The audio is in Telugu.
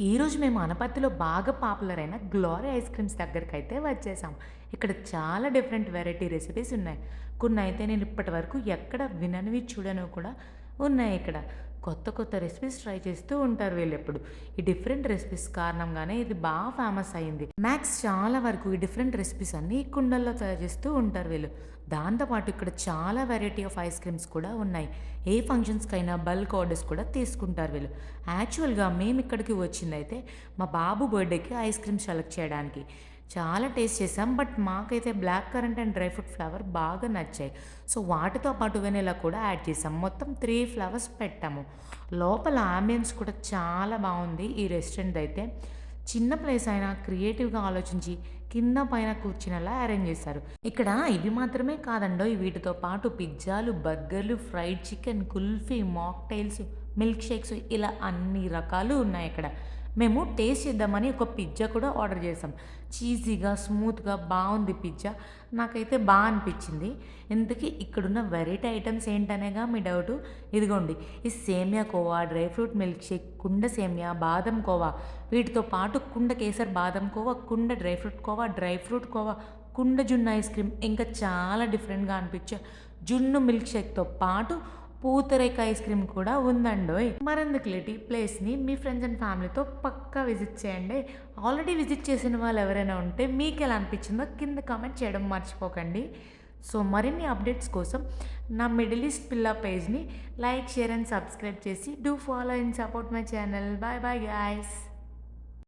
ఈరోజు మేము అనపర్తిలో బాగా పాపులర్ అయిన గ్లోరీ ఐస్ క్రీమ్స్ దగ్గరికైతే వచ్చేసాం. ఇక్కడ చాలా డిఫరెంట్ వెరైటీ రెసిపీస్ ఉన్నాయి. కొన్నయితే నేను ఇప్పటి వరకు ఎక్కడ విననివి, చూడనివి కూడా ఉన్నాయి ఇక్కడ. కొత్త కొత్త రెసిపీస్ ట్రై చేస్తూ ఉంటారు వీళ్ళెప్పుడు. ఈ డిఫరెంట్ రెసిపీస్ కారణంగానే ఇది బాగా ఫేమస్ అయింది. మ్యాక్స్ చాలా వరకు ఈ డిఫరెంట్ రెసిపీస్ అన్నీ ఈ కుండల్లో తయారు చేస్తూ ఉంటారు వీళ్ళు. దాంతో పాటు ఇక్కడ చాలా వెరైటీ ఆఫ్ ఐస్ క్రీమ్స్ కూడా ఉన్నాయి. ఏ ఫంక్షన్స్‌కైనా బల్క్ ఆర్డర్స్ కూడా తీసుకుంటారు వీళ్ళు. యాక్చువల్‌గా మేము ఇక్కడికి వచ్చిందైతే మా బాబు బర్త్‌డేకి ఐస్ క్రీమ్ సెలెక్ట్ చేయడానికి. చాలా టేస్ట్ చేసాం. బట్ మాకైతే black currant and dry fruit flavour బాగా నచ్చాయి. సో వాటితో పాటు వెనిలా కూడా యాడ్ చేసాం. మొత్తం 3 ఫ్లేవర్స్ పెట్టాము. లోపల యాంబియన్స్ కూడా చాలా బావుంది ఈ రెస్టారెంట్‌దైతే. చిన్న ప్లేస్ అయినా క్రియేటివ్‌గా ఆలోచించి కింద పైన కూర్చునేలా అరేంజ్ చేశారు. ఇక్కడ ఇవి మాత్రమే కాదండోయ్! వీటితో పాటు పిజ్జాలు, బర్గర్‌లు, fried chicken, kulfi, mocktails, milk shakes ఇలా అన్ని రకాలు ఉన్నాయిక్కడ. మేము టేస్ట్ చేద్దామని ఒక పిజ్జా కూడా ఆర్డర్ చేసాం. చీజీగా, స్మూత్‌గా బావుంది పిజ్జా. నాకైతే అనిపిచ్చింది. ఇంతకీ ఇక్కడున్న వెరైటీ ఐటెమ్స్ ఏంటనేగా మీ డౌటు? ఇదిగోండి ఈ సేమియా khoa, dry fruit milk shake, కుండ సేమియా, బాదం కోవా, వీటితో పాటు కుండ కేసర్ బాదం కోవా, కుండ డ్రై ఫ్రూట్ కోవా, కుండ జున్ను ఐస్ క్రీమ్, ఇంకా చాలా డిఫరెంట్‌గా అనిపించే జున్ను మిల్క్ షేక్‌తో పాటు పూతరేక ఐస్ క్రీమ్ కూడా ఉందండోయ్! మరెందుకు లేట్ ఈ ప్లేస్‌ని మీ ఫ్రెండ్స్ అండ్ ఫ్యామిలీతో పక్కా విజిట్ చేయండి. ఆల్రెడీ విజిట్ చేసిన వాళ్ళు ఎవరైనా ఉంటే మీకెలా అనిపించిందో కింద కామెంట్ చేయడం మర్చిపోకండి. సో మరిన్ని అప్డేట్స్ కోసం నా మిడిల్ ఈస్ట్ పిల్ల పేజ్‌ని లైక్, షేర్ అండ్ సబ్స్క్రైబ్ చేసి do follow and support my channel. By bye guys.